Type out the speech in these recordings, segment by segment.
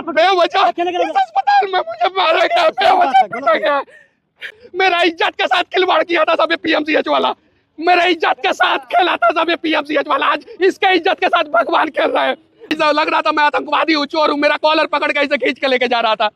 बेवजह इस अस्पताल में मुझे मारा गया, बेवजह पीटा गया। मेरा इज्जत के साथ खिलवाड़ किया था सब ये पीएमसीएच वाला, मेरा इज्जत के साथ खेला था सब ये पीएमसीएच वाला। आज इसके इज्जत के साथ भगवान खेल रहा है। लग रहा था मैं आतंकवादी हूँ, चोर हूँ। मेरा कॉलर पकड़ के इसे खींच के लेके जा रहा था।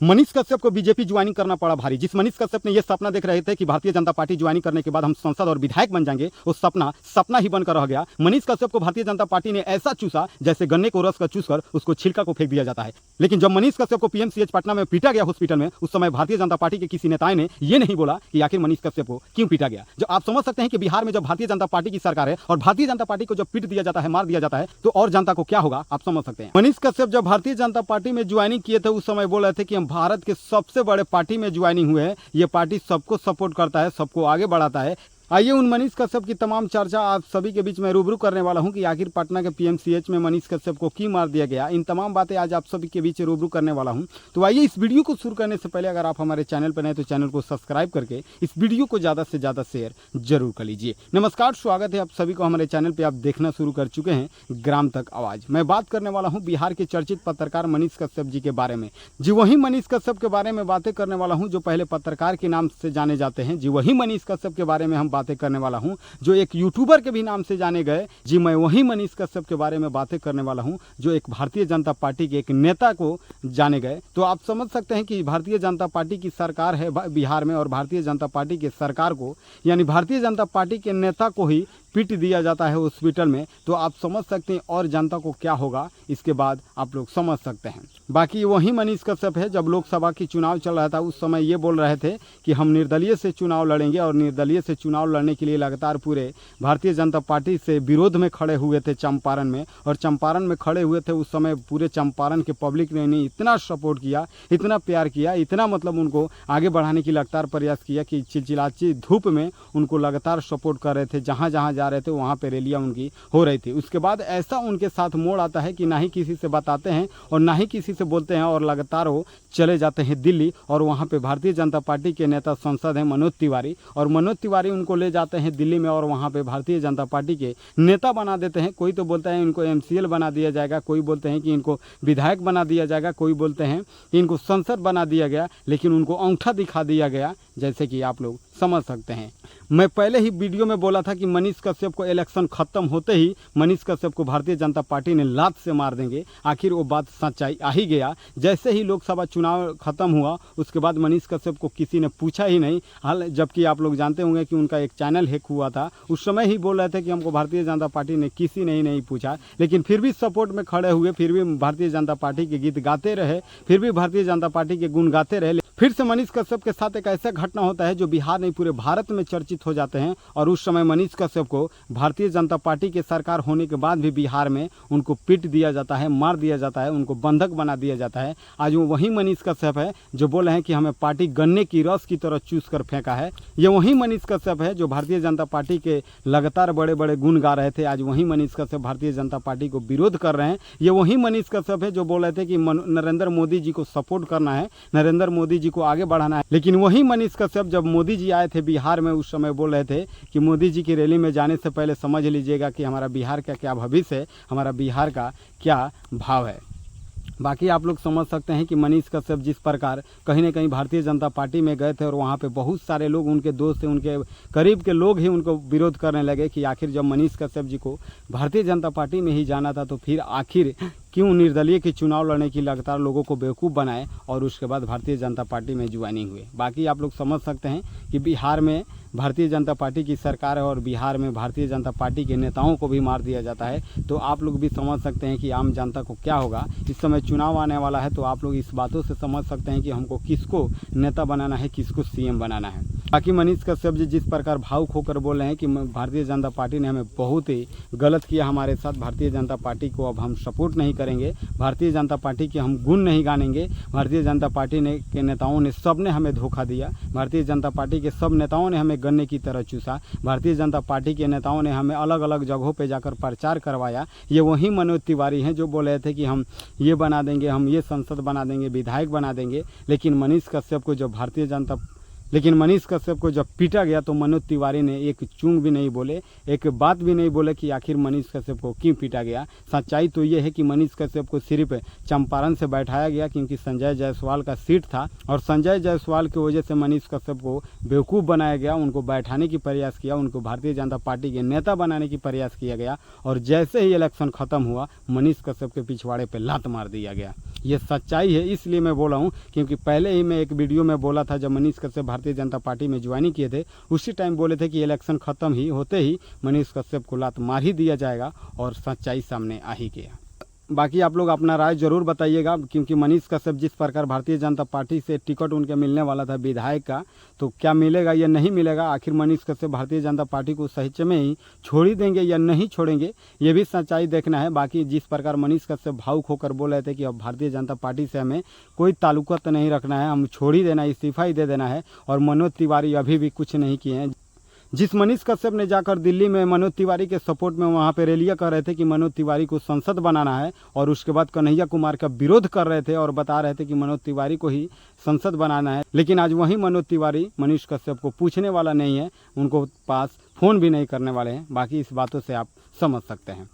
मनीष कश्यप को बीजेपी ज्वाइनिंग करना पड़ा भारी। जिस मनीष कश्यप ने यह सपना देख रहे थे कि भारतीय जनता पार्टी ज्वाइनिंग करने के बाद हम सांसद और विधायक बन जाएंगे, वो सपना ही बनकर रह गया। मनीष कश्यप को भारतीय जनता पार्टी ने ऐसा चूसा जैसे गन्ने को रस का चूसकर उसको छिलका को फेंक दिया जाता है। लेकिन जब मनीष कश्यप को पीएमसीएच पटना में पीटा गया हॉस्पिटल में, उस समय भारतीय जनता पार्टी के किसी नेताएं ने यह नहीं बोला कि आखिर मनीष कश्यप को क्यों पीटा गया। जो आप समझ सकते हैं कि बिहार में जब भारतीय जनता पार्टी की सरकार है और भारतीय जनता पार्टी को जब पीट दिया जाता है, मार दिया जाता है, तो और जनता को क्या होगा आप समझ सकते हैं। मनीष कश्यप जब भारतीय जनता पार्टी में ज्वाइनिंग किए थे, उस समय बोल रहे थे कि हम भारत के सबसे बड़े पार्टी में ज्वाइनिंग हुए हैं। ये पार्टी सबको सपोर्ट करता है, सबको आगे बढ़ाता है। आइए उन मनीष कश्यप की तमाम चर्चा आप सभी के बीच में रूबरू करने वाला हूं कि आखिर पटना के पीएमसीएच में मनीष कश्यप को क्यों मार दिया गया। इन तमाम बातें आज आप सभी के बीच रूबरू करने वाला हूं। तो आइए इस वीडियो को शुरू करने से पहले अगर आप हमारे चैनल पर नए तो चैनल को सब्सक्राइब करके इस वीडियो को ज़्यादा से ज़्यादा शेयर जरूर कर लीजिए। नमस्कार, स्वागत है आप सभी को हमारे चैनल पर। आप देखना शुरू कर चुके हैं ग्राम तक आवाज़। मैं बात करने वाला हूँ बिहार के चर्चित पत्रकार मनीष कश्यप जी के बारे में। जी वही मनीष कश्यप के बारे में बातें करने वाला हूँ जो पहले पत्रकार के नाम से जाने जाते हैं। जी वही मनीष कश्यप के बारे में हम बातें करने वाला हूँ जो एक यूट्यूबर के भी नाम से जाने गए। जी मैं वही मनीष कश्यप के बारे में बातें करने वाला हूं जो एक भारतीय जनता पार्टी के एक नेता को जाने गए। तो आप समझ सकते हैं कि भारतीय जनता पार्टी की सरकार है बिहार में और भारतीय जनता पार्टी की सरकार को यानी भारतीय जनता पार्टी के नेता को ही पीट दिया जाता है हॉस्पिटल में। तो आप समझ सकते हैं और जनता को क्या होगा इसके बाद आप लोग समझ सकते हैं। बाकी वही मनीष कश्यप है जब लोकसभा की चुनाव चल रहा था उस समय ये बोल रहे थे कि हम निर्दलीय से चुनाव लड़ेंगे और निर्दलीय से चुनाव लड़ने के लिए लगातार पूरे भारतीय जनता पार्टी से विरोध में खड़े हुए थे चंपारण में। और चंपारण में खड़े हुए थे उस समय पूरे चंपारण के पब्लिक ने इतना सपोर्ट किया, इतना प्यार किया, इतना मतलब उनको आगे बढ़ाने की लगातार प्रयास किया कि चिलचिलाती धूप में उनको लगातार सपोर्ट कर रहे थे। जहाँ जहाँ जा रहे थे वहाँ पे रैलियाँ उनकी हो रही थी। उसके बाद ऐसा उनके साथ मोड़ आता है कि ना ही किसी से बताते हैं और ना ही किसी से बोलते हैं और लगातार वो चले जाते हैं दिल्ली। और वहाँ पे भारतीय जनता पार्टी के नेता संसद हैं मनोज तिवारी, और मनोज तिवारी उनको ले जाते हैं दिल्ली में और वहाँ पे भारतीय जनता पार्टी के नेता बना देते हैं। कोई तो बोलता है इनको एमसीएल बना दिया जाएगा, कोई बोलते हैं कि इनको विधायक बना दिया जाएगा, कोई बोलते हैं कि इनको संसद बना दिया गया, लेकिन उनको अंगूठा दिखा दिया गया, जैसे कि आप लोग समझ सकते हैं। मैं पहले ही वीडियो में बोला था कि मनीष कश्यप को इलेक्शन खत्म होते ही मनीष कश्यप को भारतीय जनता पार्टी ने लात से मार देंगे। आखिर वो बात सच्चाई आ ही गया। जैसे ही लोकसभा चुनाव खत्म हुआ उसके बाद मनीष कश्यप को किसी ने पूछा ही नहीं। हाल जबकि आप लोग जानते होंगे कि उनका एक चैनल हैक हुआ था, उस समय ही बोल रहे थे कि हमको भारतीय जनता पार्टी ने किसी ने ही नहीं पूछा, लेकिन फिर भी सपोर्ट में खड़े हुए, फिर भी भारतीय जनता पार्टी के गीत गाते रहे, फिर भी भारतीय जनता पार्टी के गुण गाते रहे। फिर से मनीष कश्यप के साथ एक ऐसा घटना होता है जो बिहार नहीं पूरे भारत में चर्चित हो जाते हैं। और उस समय मनीष कश्यप को भारतीय जनता पार्टी के सरकार होने के बाद भी बिहार में उनको पीट दिया जाता है, मार दिया जाता है, उनको बंधक बना दिया जाता है। आज वो वही मनीष कश्यप है जो बोले हैं कि हमें पार्टी गन्ने की रस की तरह चूस कर फेंका है। ये वही मनीष कश्यप है जो भारतीय जनता पार्टी के लगातार बड़े बड़े गुण गा रहे थे। आज वही मनीष कश्यप भारतीय जनता पार्टी को विरोध कर रहे हैं। ये वही मनीष कश्यप है जो बोल रहे थे कि नरेंद्र मोदी जी को सपोर्ट करना है, नरेंद्र मोदी जी को आगे बढ़ाना है। लेकिन वही मनीष कश्यप जब मोदी जी आए थे बिहार में उस समय बोल रहे थे कि मोदी जी की रैली में जाने से पहले समझ लीजिएगा कि हमारा बिहार का क्या भविष्य है, हमारा बिहार का क्या भाव है। बाकी आप लोग समझ सकते हैं कि मनीष कश्यप जिस प्रकार कहीं ना कहीं भारतीय जनता पार्टी में गए थे और वहाँ पे बहुत सारे लोग उनके दोस्त थे, उनके करीब के लोग ही उनको विरोध करने लगे कि आखिर जब मनीष कश्यप जी को भारतीय जनता पार्टी में ही जाना था तो फिर आखिर क्यों निर्दलीय के चुनाव लड़ने की लगातार लोगों को बेवकूफ़ बनाए और उसके बाद भारतीय जनता पार्टी में ज्वाइनिंग हुए। बाकी आप लोग समझ सकते हैं कि बिहार में भारतीय जनता पार्टी की सरकार है और बिहार में भारतीय जनता पार्टी के नेताओं को भी मार दिया जाता है। तो आप लोग भी समझ सकते हैं कि आम जनता को क्या होगा। इस समय चुनाव आने वाला है तो आप लोग इस बातों से समझ सकते हैं कि हमको किसको नेता बनाना है, किसको सीएम बनाना है। बाकी मनीष कश्यप जी जिस प्रकार भावुक होकर बोल रहे हैं कि भारतीय जनता पार्टी ने हमें बहुत ही गलत किया हमारे साथ, भारतीय जनता पार्टी को अब हम सपोर्ट नहीं करेंगे, भारतीय जनता पार्टी के हम गुण नहीं गानेंगे, भारतीय जनता पार्टी के नेताओं ने सब ने हमें धोखा दिया, भारतीय जनता पार्टी के सब नेताओं ने हमें गन्ने की तरह चूसा, भारतीय जनता पार्टी के नेताओं ने हमें अलग अलग जगहों पे जाकर प्रचार करवाया। ये वही मनोज तिवारी हैं जो बोल रहे थे कि हम ये बना देंगे, हम ये संसद बना देंगे, विधायक बना देंगे। लेकिन मनीष कश्यप को जब भारतीय जनता लेकिन मनीष कश्यप को जब पीटा गया तो मनोज तिवारी ने एक चूंग भी नहीं बोले, एक बात भी नहीं बोले कि आखिर मनीष कश्यप को क्यों पीटा गया। सच्चाई तो ये है कि मनीष कश्यप को सिर्फ चंपारण से बैठाया गया क्योंकि संजय जायसवाल का सीट था और संजय जायसवाल की वजह से मनीष कश्यप को बेवकूफ़ बनाया गया, उनको बैठाने की प्रयास किया, उनको भारतीय जनता पार्टी के नेता बनाने की प्रयास किया गया और जैसे ही इलेक्शन ख़त्म हुआ मनीष कश्यप के पिछवाड़े पर लात मार दिया गया। ये सच्चाई है, इसलिए मैं बोला हूँ क्योंकि पहले ही मैं एक वीडियो में बोला था जब मनीष कश्यप भारतीय जनता पार्टी में ज्वाइनिंग किए थे, उसी टाइम बोले थे कि इलेक्शन ख़त्म ही होते ही मनीष कश्यप को लात मार ही दिया जाएगा और सच्चाई सामने आ ही गया। बाकी आप लोग अपना राय जरूर बताइएगा क्योंकि मनीष कश्यप जिस प्रकार भारतीय जनता पार्टी से टिकट उनके मिलने वाला था विधायक का, तो क्या मिलेगा या नहीं मिलेगा, आखिर मनीष कश्यप भारतीय जनता पार्टी को सही में ही छोड़ ही देंगे या नहीं छोड़ेंगे, ये भी सच्चाई देखना है। बाकी जिस प्रकार मनीष कश्यप भावुक होकर बोल रहे थे कि अब भारतीय जनता पार्टी से हमें कोई ताल्लुकात नहीं रखना है, हम छोड़ ही देना, इस्तीफा ही दे देना है, और मनोज तिवारी अभी भी कुछ नहीं किए हैं। जिस मनीष कश्यप ने जाकर दिल्ली में मनोज तिवारी के सपोर्ट में वहाँ पे रैलियाँ कर रहे थे कि मनोज तिवारी को संसद बनाना है और उसके बाद कन्हैया कुमार का विरोध कर रहे थे और बता रहे थे कि मनोज तिवारी को ही संसद बनाना है, लेकिन आज वही मनोज तिवारी मनीष कश्यप को पूछने वाला नहीं है, उनको पास फ़ोन भी नहीं करने वाले हैं। बाकी इस बातों से आप समझ सकते हैं।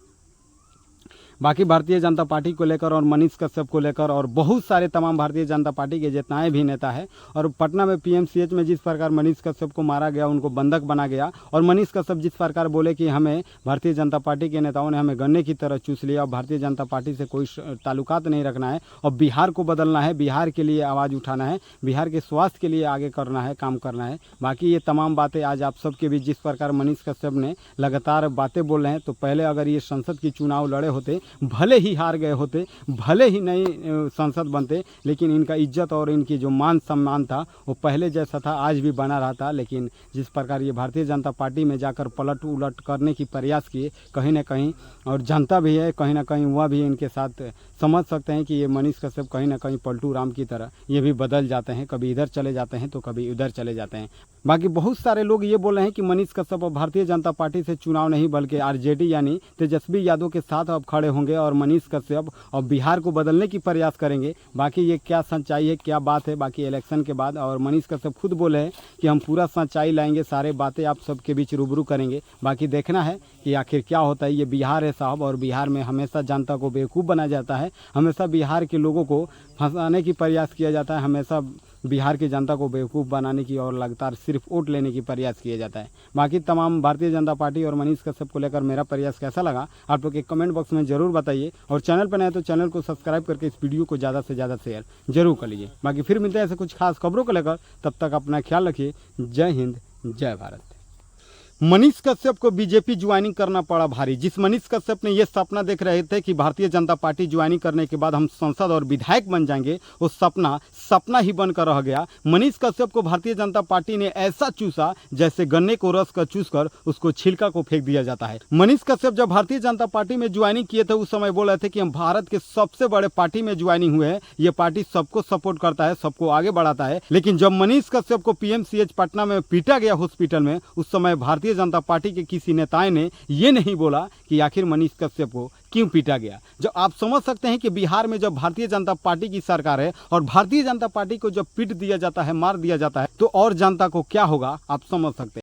बाकी भारतीय जनता पार्टी को लेकर और मनीष कश्यप को लेकर और बहुत सारे तमाम भारतीय जनता पार्टी के जितने भी नेता है और पटना में पीएमसीएच में जिस प्रकार मनीष कश्यप को मारा गया, उनको बंधक बना गया और मनीष कश्यप जिस प्रकार बोले कि हमें भारतीय जनता पार्टी के नेताओं ने हमें गन्ने की तरह चूस लिया और भारतीय जनता पार्टी से कोई ताल्लुकात नहीं रखना है और बिहार को बदलना है, बिहार के लिए आवाज़ उठाना है, बिहार के स्वास्थ्य के लिए आगे करना है, काम करना है। बाकी ये तमाम बातें आज आप सबके बीच जिस प्रकार मनीष कश्यप ने लगातार बातें बोल रहे हैं, तो पहले अगर ये संसद की चुनाव लड़े होते, भले ही हार गए होते, भले ही नई संसद बनते, लेकिन इनका इज्जत और इनकी जो मान सम्मान था वो पहले जैसा था, आज भी बना रहा था। लेकिन जिस प्रकार ये भारतीय जनता पार्टी में जाकर पलट उलट करने की प्रयास किए कहीं ना कहीं, और जनता भी है कहीं ना कहीं वह भी इनके साथ समझ सकते हैं कि ये मनीष कश्यप कहीं ना कहीं पलटू राम की तरह ये भी बदल जाते हैं, कभी इधर चले जाते हैं तो कभी उधर चले जाते हैं। बाकी बहुत सारे लोग ये बोल रहे हैं कि मनीष कश्यप अब भारतीय जनता पार्टी से चुनाव नहीं बल्कि आरजेडी यानी तेजस्वी यादव के साथ अब खड़े होंगे और मनीष कश्यप अब बिहार को बदलने की प्रयास करेंगे। बाकी ये क्या सच्चाई है, क्या बात है, बाकी इलेक्शन के बाद, और मनीष कश्यप खुद बोले हैं कि हम पूरा सच्चाई लाएंगे, सारे बातें आप सबके बीच रूबरू करेंगे। बाकी देखना है कि आखिर क्या होता है। ये बिहार है साहब, और बिहार में हमेशा जनता को बेवकूफ़ बनाया जाता है, हमेशा बिहार के लोगों को फंसाने की प्रयास किया जाता है, हमेशा बिहार की जनता को बेवकूफ़ बनाने की और लगातार सिर्फ वोट लेने की प्रयास किया जाता है। बाकी तमाम भारतीय जनता पार्टी और मनीष कश्यप को लेकर मेरा प्रयास कैसा लगा आप लोग के कमेंट बॉक्स में ज़रूर बताइए, और चैनल पर नए तो चैनल को सब्सक्राइब करके इस वीडियो को ज़्यादा से ज़्यादा शेयर जरूर कर लीजिए। बाकी फिर मिलते हैं ऐसे कुछ खास खबरों को लेकर, तब तक अपना ख्याल रखिए। जय हिंद, जय भारत। मनीष कश्यप को बीजेपी ज्वाइनिंग करना पड़ा भारी। जिस मनीष कश्यप ने यह सपना देख रहे थे कि भारतीय जनता पार्टी ज्वाइनिंग करने के बाद हम सांसद और विधायक बन जाएंगे, वो सपना ही बनकर रह गया। मनीष कश्यप को भारतीय जनता पार्टी ने ऐसा चूसा जैसे गन्ने को रस कर चूस कर उसको छिलका को फेंक दिया जाता है। मनीष कश्यप जब भारतीय जनता पार्टी में ज्वाइनिंग किए थे उस समय बोल रहे थे कि हम भारत के सबसे बड़े पार्टी में ज्वाइनिंग हुए हैं, ये पार्टी सबको सपोर्ट करता है, सबको आगे बढ़ाता है। लेकिन जब मनीष कश्यप को पीएमसीएच पटना में पीटा गया हॉस्पिटल में, उस समय भारतीय जनता पार्टी के किसी नेताएं ने ये नहीं बोला कि आखिर मनीष कश्यप को क्यों पीटा गया। जो आप समझ सकते हैं कि बिहार में जब भारतीय जनता पार्टी की सरकार है और भारतीय जनता पार्टी को जब पीट दिया जाता है, मार दिया जाता है, तो और जनता को क्या होगा आप समझ सकते हैं।